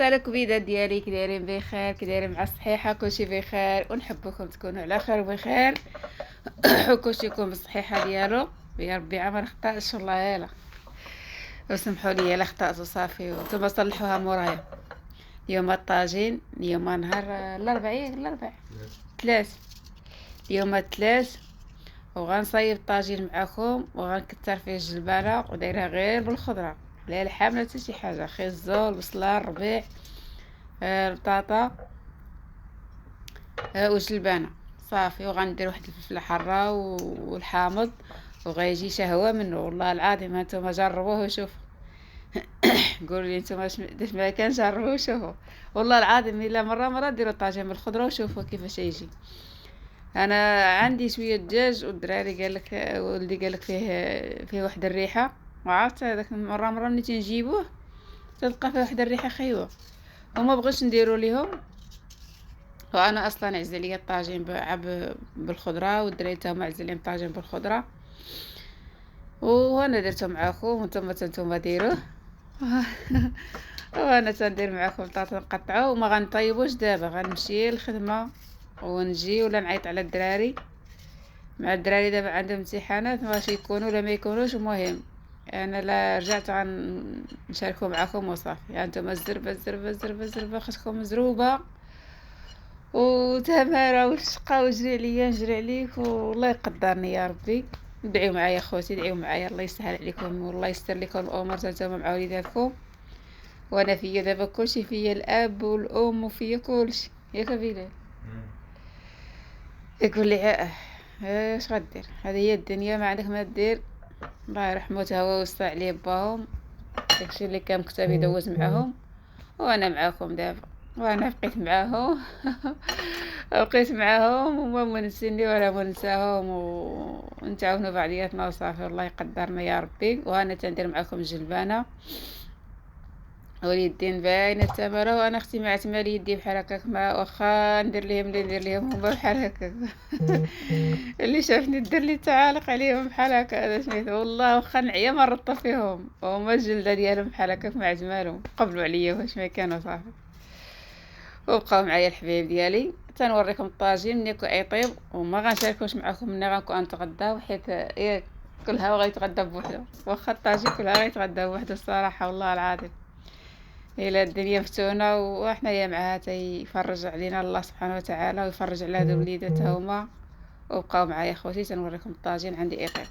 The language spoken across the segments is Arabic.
السلام كبيدات ديالي، كي دايرين بخير؟ كي دايرين مع الصحيحه؟ كلشي بخير ونحبكم تكونوا على خير وبخير. وكلشي يكون بالصحيحه ديالو. يا ربي عمر خطأش والله يلا، وسمحوا لي الا خطأت وصافي وانتم صلحوها مورايا. اليوم الطاجين، اليوم نهار الاربعاء ثلاث. اليوم الثلاث، وغنصايب الطاجين معكم وغنكثر فيه الجلبانه ودايرها غير بالخضره، لا لحم لا حتى شي حاجه، خيزو البصله الربيع، البطاطا، وجلبانه صافي. وغندير واحد الفلفله حاره والحامض، وغيجي شهوه منه والله العظيم. هانتوما جربوه وشوفوا. قولوا لي نتوما واش ما كان، جربوه وشوفوا والله العظيم. الا مره ديروا الطاجين بالخضره وشوفوا كيفاش يجي. انا عندي شويه دجاج والدراري قال لك، ولدي قال لك فيه واحد الريحه، وعرفت هذاك مره ملي تنجيبوه تلقى فيه واحد الريحه خيوه، وما بغيتش نديرو ليهم. وانا اصلا عز عليا الطاجين بالخضره، والدراري تاهم عز عليهم الطاجين بالخضره، وانا درته معاكم وانتم ديروه. وانا تندير معاكم البطاطا نقطعو وما غنطيبوش. دابا غنمشي للخدمه ونجي ولا نعيط على الدراري. مع الدراري دابا عندهم امتحانات، واش يكونوا ولا ما يكونوش. المهم انا لا رجعت نشاركوا معكم وصافي. انتم الزربه خاصكم مزروبه وتماره والشقا، وجري عليا نجري عليك والله يقدرني يا ربي. ادعيو معايا خوتي، ادعيو معايا الله يسهل عليكم والله يستر لكم الامور نتوما مع وليداتكم. وانا فيا دابا كلشي، فيا الاب والام وفيا كلشي ياك بلال. يقول لي اش غدير، هذه هي الدنيا ما عندك ما دير. الله يرحمه هو ويوسع عليه باهم، داكشي اللي كان مكتب يدوز معاهم. وانا معاكم دابا، وانا بقيت معاهم. بقيت معاهم وما منسيني ولا منساهم، ونتعاونوا بعضياتنا وصافي. الله يقدرنا يا ربي. وانا تندير معاكم الجلبانه واليدين باينه التمره، وانا اختي ما عتمالي يدي بحال هكاك، ما واخا ندير لهم اللي ندير لهم هما بحال هكاك. اللي شافني دير لي تعالق عليهم بحال هكا، هذا سميتو والله واخا نعيا ما نرطب فيهم، وهما الجلده ديالهم بحال هكاك مع جمالهم قبلوا عليا واش ما كانوا صافي. وبقاو معايا الحبايب ديالي تنوريكم الطاجين ملي كيطيب، وما غنشاركوش معكم ملي غنكون نتغداو، حيت كل هوا غيتغدى بوحدو. واخا الطاجين كل هوا غيتغدى بوحدو الصراحه والله العظيم. الى الدنيا مفتونه وحنايا معها تيفرج علينا الله سبحانه وتعالى، ويفرج على هاد الوليدات هما. وبقاو معايا خوتي تنوريكم الطاجين عندي يطيب.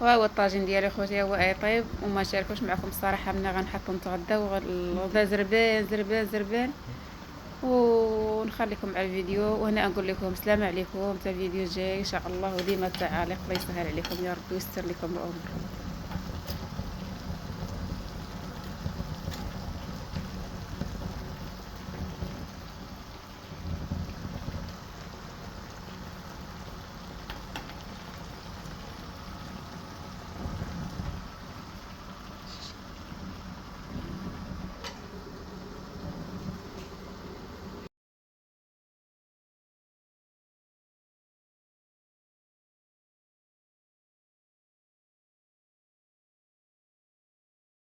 وها هو الطاجين ديالي خوتي هو يطيب وما شاركوش معكم الصراحه. ملي غنحطو نتغداو الغدا زربان زربان زربان، ونخليكم على الفيديو. وهنا نقول لكم السلام عليكم، حتى الفيديو الجاي ان شاء الله، وديما التعاليق الله يسهل عليكم يا رب ويستر لكم الامور.